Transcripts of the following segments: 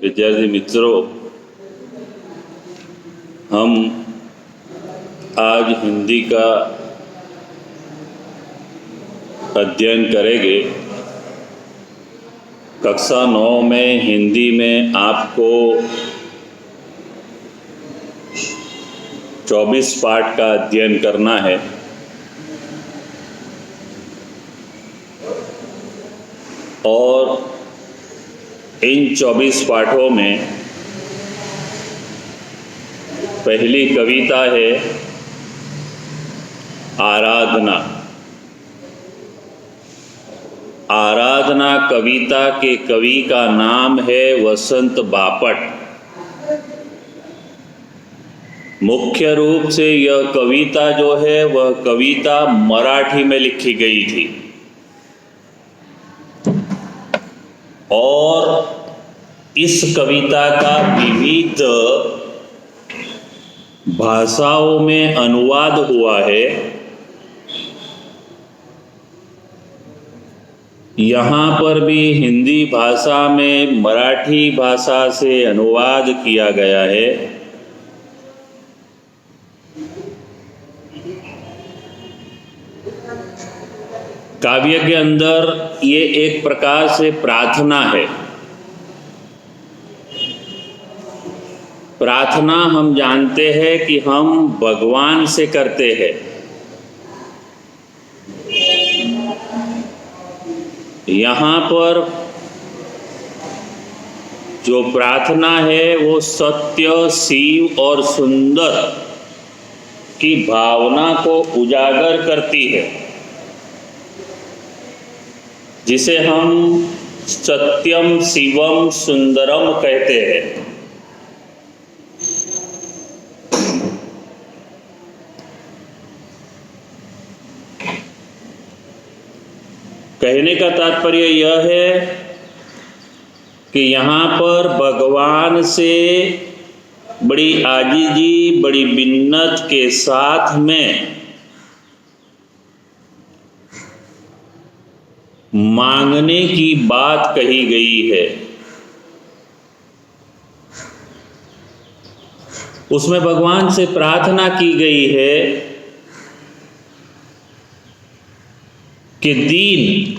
विद्यार्थी मित्रों, हम आज हिंदी का अध्ययन करेंगे। कक्षा 9 में हिंदी में आपको 24 पाठ का अध्ययन करना है और इन 24 पाठों में पहली कविता है आराधना। आराधना कविता के कवि का नाम है वसंत बापट। मुख्य रूप से यह कविता जो है वह कविता मराठी में लिखी गई थी और इस कविता का विविध भाषाओं में अनुवाद हुआ है। यहाँ पर भी हिंदी भाषा में मराठी भाषा से अनुवाद किया गया है। काव्य के अंदर ये एक प्रकार से प्रार्थना है। प्रार्थना हम जानते हैं कि हम भगवान से करते हैं। यहाँ पर जो प्रार्थना है वो सत्य, शिव और सुंदर की भावना को उजागर करती है, जिसे हम सत्यम शिवम सुंदरम कहते हैं। कहने का तात्पर्य यह है कि यहाँ पर भगवान से बड़ी आजीजी, बड़ी मिन्नत के साथ में मांगने की बात कही गई है। उसमें भगवान से प्रार्थना की गई है कि दीन,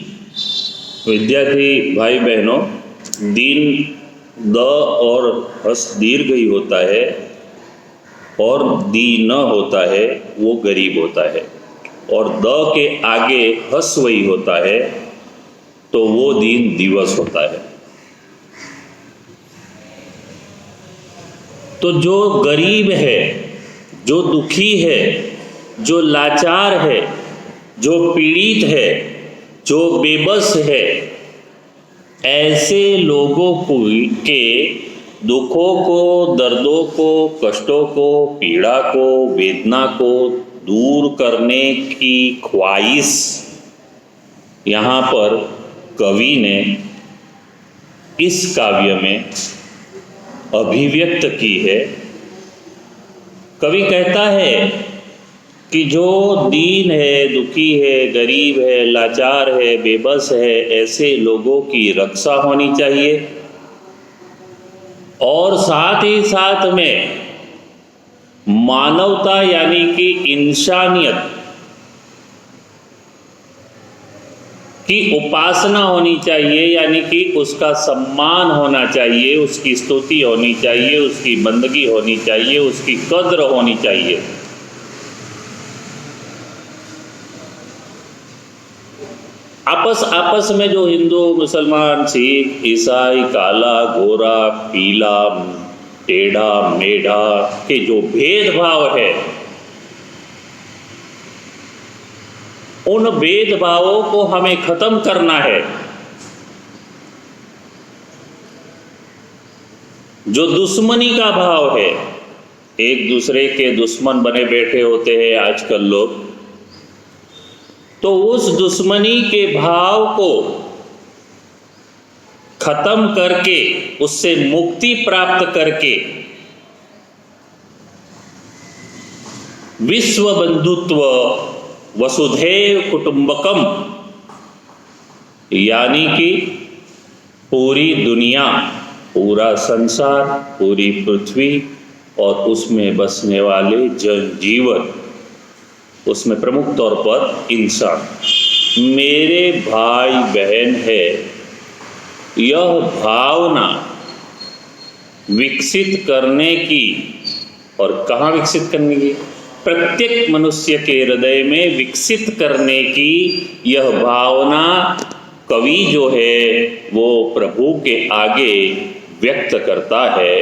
विद्यार्थी भाई बहनों, दीन द और हस दीर्घ ही होता है और दीन होता है वो गरीब होता है, और द के आगे हस वही होता है तो वो दीन दिवस होता है। तो जो गरीब है, जो दुखी है, जो लाचार है, जो पीड़ित है, जो बेबस है, ऐसे लोगों को के दुखों को, दर्दों को, कष्टों को, पीड़ा को, वेदना को दूर करने की ख्वाहिश यहाँ पर कवि ने इस काव्य में अभिव्यक्त की है। कवि कहता है कि जो दीन है, दुखी है, गरीब है, लाचार है, बेबस है, ऐसे लोगों की रक्षा होनी चाहिए और साथ ही साथ में मानवता यानी कि इंसानियत की उपासना होनी चाहिए, यानी कि उसका सम्मान होना चाहिए, उसकी स्तुति होनी चाहिए, उसकी बंदगी होनी चाहिए, उसकी कद्र होनी चाहिए। आपस में जो हिंदू, मुसलमान, सिख, ईसाई, काला, गोरा, पीला, टेढ़ा, मेढ़ा के जो भेदभाव है, उन भेदभावों को हमें खत्म करना है। जो दुश्मनी का भाव है, एक दूसरे के दुश्मन बने बैठे होते हैं आजकल लोग, तो उस दुश्मनी के भाव को खत्म करके, उससे मुक्ति प्राप्त करके विश्व बंधुत्व, वसुधैव कुटुंबकम, यानी कि पूरी दुनिया पूरा संसार, पूरी पृथ्वी और उसमें बसने वाले जन जीवन, उसमें प्रमुख तौर पर इंसान मेरे भाई बहन है, यह भावना विकसित करने की, और कहाँ विकसित करने की? प्रत्येक मनुष्य के हृदय में विकसित करने की यह भावना कवि जो है वो प्रभु के आगे व्यक्त करता है।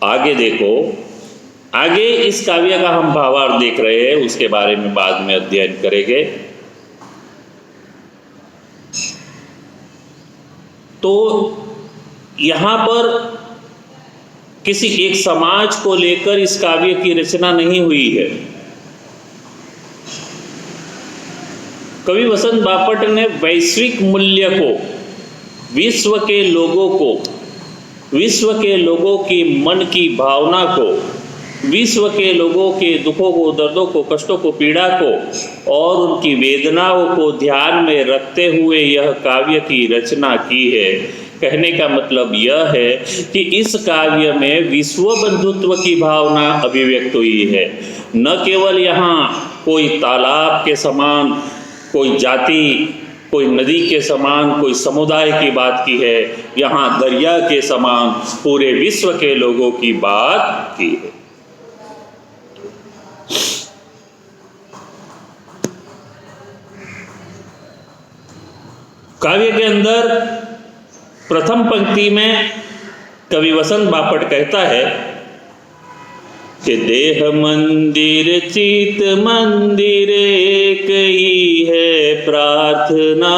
आगे देखो, आगे इस काव्य का हम भावार्थ देख रहे हैं, उसके बारे में बाद में अध्ययन करेंगे। तो यहां पर किसी एक समाज को लेकर इस काव्य की रचना नहीं हुई है। कवि वसंत बापट ने वैश्विक मूल्य को, विश्व के लोगों को, विश्व के लोगों की मन की भावना को, विश्व के लोगों के दुखों को, दर्दों को, कष्टों को, पीड़ा को और उनकी वेदनाओं को ध्यान में रखते हुए यह काव्य की रचना की है। कहने का मतलब यह है कि इस काव्य में विश्व बंधुत्व की भावना अभिव्यक्त हुई है। न केवल यहाँ कोई तालाब के समान, कोई जाति, कोई नदी के समान, कोई समुदाय की बात की है, यहाँ दरिया के समान पूरे विश्व के लोगों की बात की है। काव्य के अंदर प्रथम पंक्ति में कवि वसंत बापट कहता है कि देह मंदिर चित मंदिर एक ही है प्रार्थना,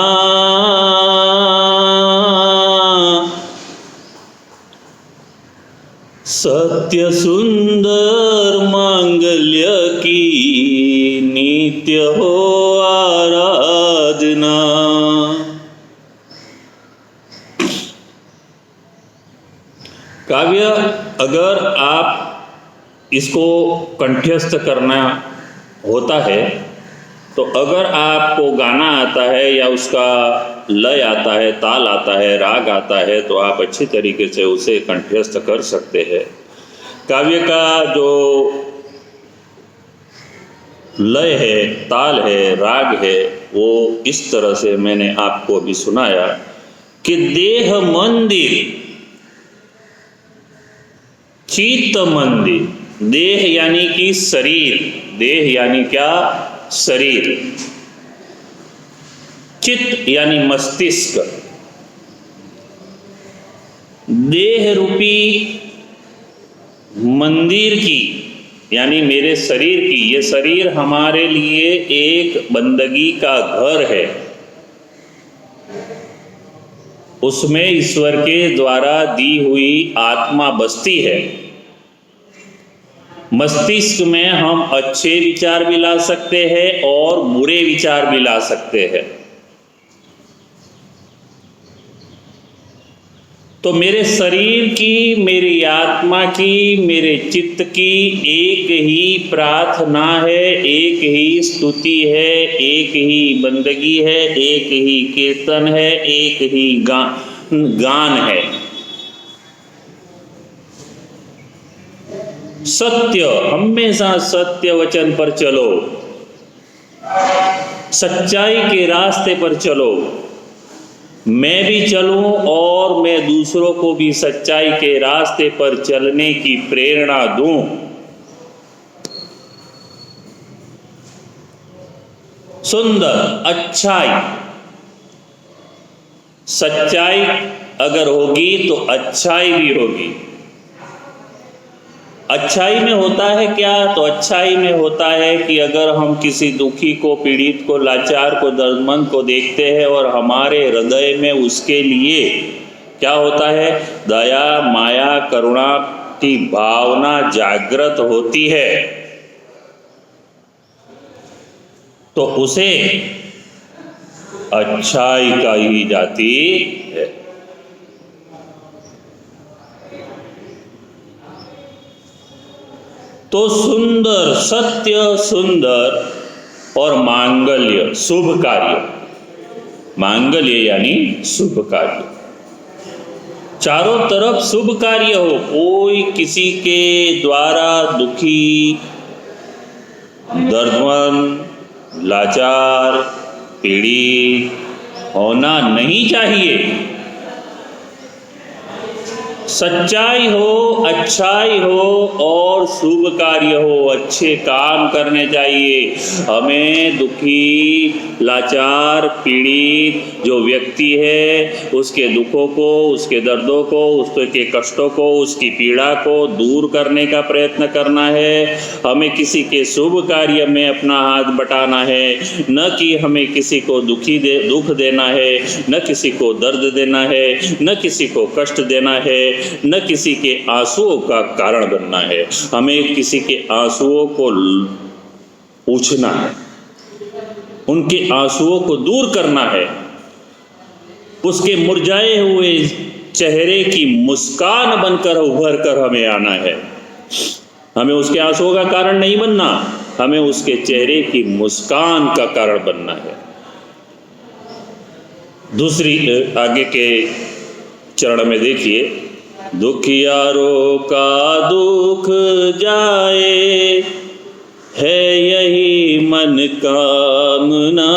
सत्य सुंदर मांगल्य की नित्य हो आराधना। काव्य अगर आप इसको कंठस्थ करना होता है तो अगर आपको गाना आता है या उसका लय आता है, ताल आता है, राग आता है, तो आप अच्छी तरीके से उसे कंठस्थ कर सकते हैं। काव्य का जो लय है, ताल है, राग है, वो इस तरह से मैंने आपको अभी सुनाया कि देह मंदिर चित्त मंदिर, देह यानी कि शरीर, देह यानी क्या? शरीर। चित्त यानी मस्तिष्क। देह रूपी मंदिर की यानी मेरे शरीर की, ये शरीर हमारे लिए एक बंदगी का घर है, उसमें ईश्वर के द्वारा दी हुई आत्मा बसती है। मस्तिष्क में हम अच्छे विचार भी ला सकते हैं और बुरे विचार भी ला सकते हैं। तो मेरे शरीर की, मेरी आत्मा की, मेरे चित्त की एक ही प्रार्थना है, एक ही स्तुति है, एक ही बंदगी है, एक ही कीर्तन है, एक ही गान है। सत्य, हमेशा सत्य वचन पर चलो, सच्चाई के रास्ते पर चलो। मैं भी चलूं और मैं दूसरों को भी सच्चाई के रास्ते पर चलने की प्रेरणा दूं। सुंदर, अच्छाई, सच्चाई अगर होगी तो अच्छाई भी होगी। अच्छाई में होता है क्या? तो अच्छाई में होता है कि अगर हम किसी दुखी को, पीड़ित को, लाचार को, दर्दमंद को देखते हैं और हमारे हृदय में उसके लिए क्या होता है? दया, माया, करुणा की भावना जागृत होती है, तो उसे अच्छाई कही जाती है। तो सुंदर, सत्य, सुंदर और मांगल्य, शुभ कार्य। मांगल्य यानी शुभ कार्य। चारों तरफ शुभ कार्य हो, कोई किसी के द्वारा दुखी, दर्दमंद, लाचार, पीड़ित होना नहीं चाहिए। सच्चाई हो, अच्छाई हो और शुभ कार्य हो, अच्छे काम करने चाहिए। हमें दुखी, लाचार, पीड़ित जो व्यक्ति है उसके दुखों को, उसके दर्दों को, उसके कष्टों को, उसकी पीड़ा को दूर करने का प्रयत्न करना है। हमें किसी के शुभ कार्य में अपना हाथ बटाना है, न कि हमें किसी को दुख देना है, न किसी को दर्द देना है, न किसी को कष्ट देना है, न किसी के आंसुओं का कारण बनना है। हमें किसी के आंसुओं को पूछना है, उनके आंसुओं को दूर करना है, उसके मुरझाए हुए चेहरे की मुस्कान बनकर उभर कर हमें आना है। हमें उसके आंसुओं का कारण नहीं बनना, हमें उसके चेहरे की मुस्कान का कारण बनना है। दूसरी आगे के चरण में देखिए, दुखियारों का दुख जाए है यही मन कामना,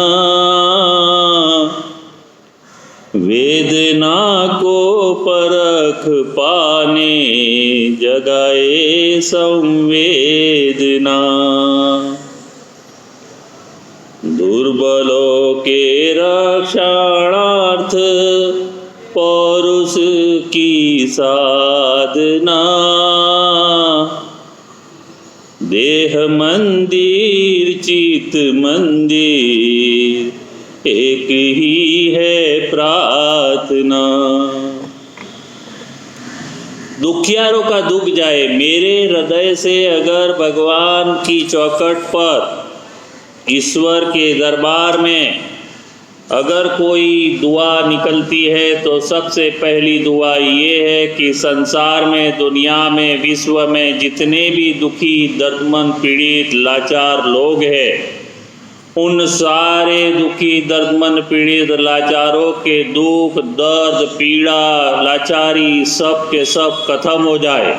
वेदना को परख पाने जगाए संवेदना, दुर्बलों के रक्षणार्थ पौरुष की साधना, देह मंदिर चित मंदिर एक ही है प्रार्थना। दुखियारों का दुख जाए, मेरे हृदय से अगर भगवान की चौखट पर, ईश्वर के दरबार में अगर कोई दुआ निकलती है तो सबसे पहली दुआ ये है कि संसार में, दुनिया में, विश्व में जितने भी दुखी, दर्दमंद, पीड़ित, लाचार लोग हैं, उन सारे दुखी, दर्दमंद, पीड़ित, लाचारों के दुख, दर्द, पीड़ा, लाचारी सब के सब खत्म हो जाए।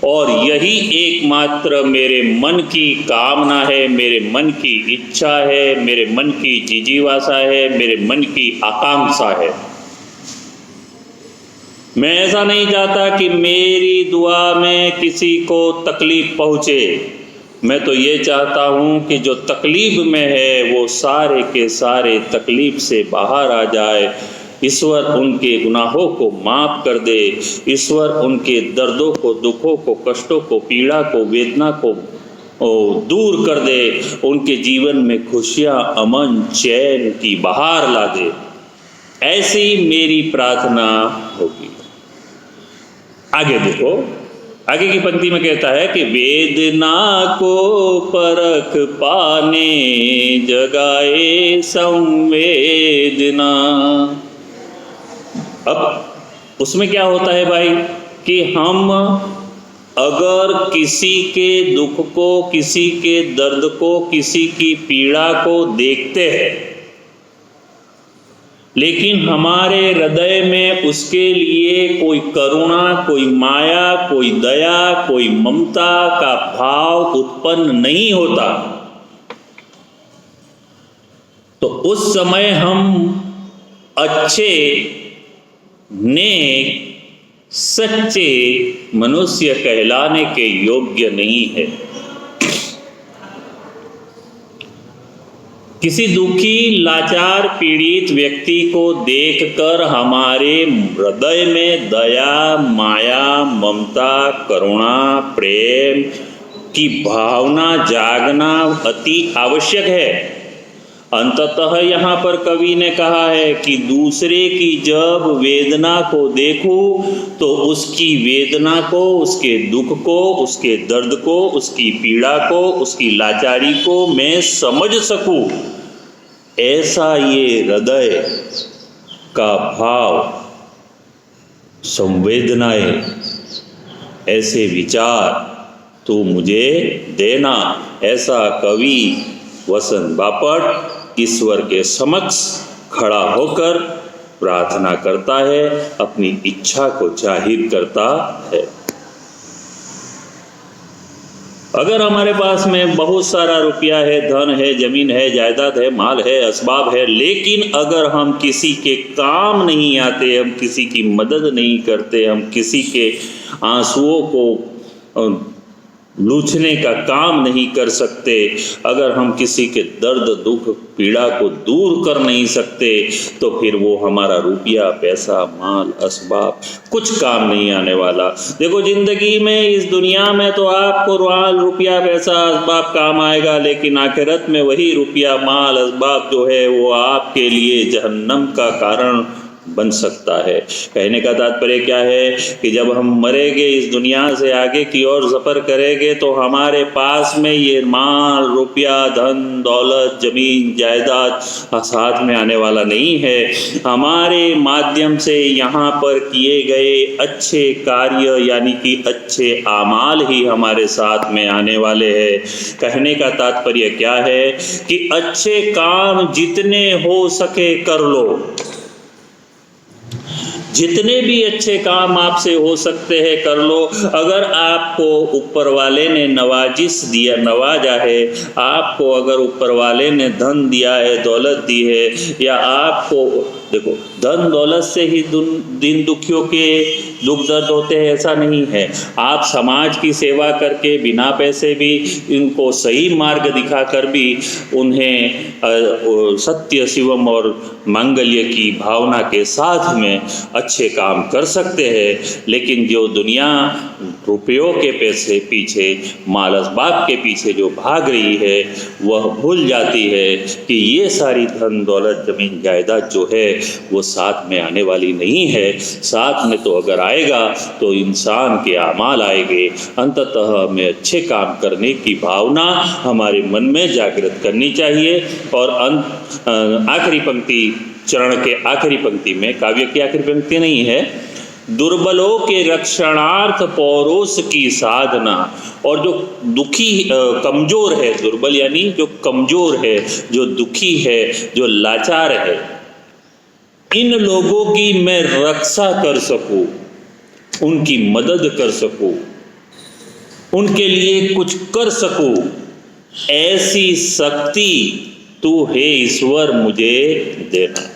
और यही एकमात्र मेरे मन की कामना है, मेरे मन की इच्छा है, मेरे मन की जिजीवासा है, मेरे मन की आकांक्षा है। मैं ऐसा नहीं चाहता कि मेरी दुआ में किसी को तकलीफ पहुंचे। मैं तो ये चाहता हूं कि जो तकलीफ में है वो सारे के सारे तकलीफ से बाहर आ जाए। ईश्वर उनके गुनाहों को माफ़ कर दे, ईश्वर उनके दर्दों को, दुखों को, कष्टों को, पीड़ा को, वेदना को दूर कर दे, उनके जीवन में खुशियाँ, अमन, चैन की बहार ला दे। ऐसी मेरी प्रार्थना होगी। आगे देखो, आगे की पंक्ति में कहता है कि वेदना को परख पाने जगाए संवेदना। अब उसमें क्या होता है भाई कि हम अगर किसी के दुख को, किसी के दर्द को, किसी की पीड़ा को देखते हैं, लेकिन हमारे हृदय में उसके लिए कोई करुणा, कोई माया, कोई दया, कोई ममता का भाव उत्पन्न नहीं होता, तो उस समय हम अच्छे, नेक, सच्चे मनुष्य कहलाने के योग्य नहीं है। किसी दुखी, लाचार, पीड़ित व्यक्ति को देखकर हमारे हृदय में दया, माया, ममता, करुणा, प्रेम की भावना जागना अति आवश्यक है। अंततः यहाँ पर कवि ने कहा है कि दूसरे की जब वेदना को देखूं तो उसकी वेदना को, उसके दुख को, उसके दर्द को, उसकी पीड़ा को, उसकी लाचारी को मैं समझ सकूं, ऐसा ये हृदय का भाव, संवेदनाएं, ऐसे विचार तू मुझे देना। ऐसा कवि वसंत बापट ईश्वर के समक्ष खड़ा होकर प्रार्थना करता है, अपनी इच्छा को जाहिर करता है। अगर हमारे पास में बहुत सारा रुपया है, धन है, जमीन है, जायदाद है, माल है, असबाब है, लेकिन अगर हम किसी के काम नहीं आते, हम किसी की मदद नहीं करते, हम किसी के आंसुओं को लूछने का काम नहीं कर सकते, अगर हम किसी के दर्द दुख पीड़ा को दूर कर नहीं सकते, तो फिर वो हमारा रुपया पैसा माल असबाब कुछ काम नहीं आने वाला। देखो, जिंदगी में इस दुनिया में तो आपको माल रुपया पैसा असबाब काम आएगा, लेकिन आखिरत में वही रुपया माल असबाब जो है वो आपके लिए जहन्नम का कारण बन सकता है। कहने का तात्पर्य क्या है कि जब हम मरेंगे, इस दुनिया से आगे की ओर सफ़र करेंगे, तो हमारे पास में ये माल रुपया धन दौलत जमीन जायदाद साथ में आने वाला नहीं है। हमारे माध्यम से यहाँ पर किए गए अच्छे कार्य यानी कि अच्छे आमाल ही हमारे साथ में आने वाले हैं। कहने का तात्पर्य क्या है कि अच्छे काम जितने हो सके कर लो, जितने भी अच्छे काम आपसे हो सकते हैं कर लो। अगर आपको ऊपर वाले ने नवाजा है, आपको अगर ऊपर वाले ने धन दिया है, दौलत दी है, या आपको देखो धन दौलत से ही दिन दुखियों के दुख दर्द होते हैं, ऐसा नहीं है। आप समाज की सेवा करके बिना पैसे भी इनको सही मार्ग दिखाकर भी उन्हें सत्य शिवम और मांगल्य की भावना के साथ में अच्छे काम कर सकते हैं। लेकिन जो दुनिया रुपयों के पैसे पीछे माल असबाब के पीछे जो भाग रही है, वह भूल जाती है कि ये सारी धन दौलत जमीन जायदाद जो है वो साथ में आने वाली नहीं है। साथ में तो अगर आएगा तो इंसान के आमाल आएंगे। अंततः हमें अच्छे काम करने की भावना हमारे मन में जागृत करनी चाहिए। और आखिरी पंक्ति, चरण के आखिरी पंक्ति में, काव्य की आखिरी पंक्ति नहीं है, दुर्बलों के रक्षणार्थ पौरोस की साधना। और जो दुखी कमजोर है, दुर्बल यानी जो कमजोर है, जो दुखी है, जो लाचार है, इन लोगों की मैं रक्षा कर सकूं, उनकी मदद कर सकूं, उनके लिए कुछ कर सकूं, ऐसी शक्ति तू हे ईश्वर मुझे देना।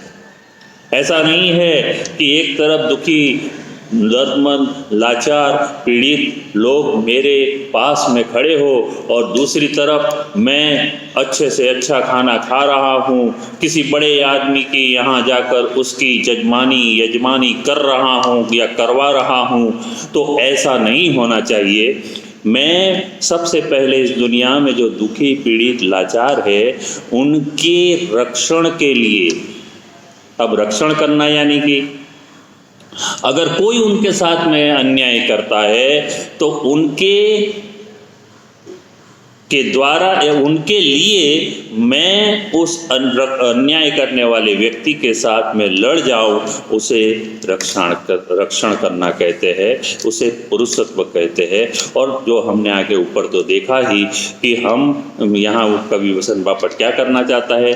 ऐसा नहीं है कि एक तरफ दुखी दर्दमंद लाचार पीड़ित लोग मेरे पास में खड़े हो और दूसरी तरफ मैं अच्छे से अच्छा खाना खा रहा हूँ, किसी बड़े आदमी के यहाँ जाकर उसकी यजमानी कर रहा हूँ या करवा रहा हूँ। तो ऐसा नहीं होना चाहिए। मैं सबसे पहले इस दुनिया में जो दुखी पीड़ित लाचार है, उनके रक्षण के लिए, अब रक्षण करना यानी कि अगर कोई उनके साथ में अन्याय करता है तो उनके द्वारा या उनके लिए मैं उस अन्याय करने वाले व्यक्ति के साथ में लड़ जाऊं, उसे रक्षण करना कहते हैं, उसे पुरुषत्व कहते हैं। और जो हमने आगे ऊपर तो देखा ही कि हम यहाँ कवि वसंत बापट क्या करना चाहता है,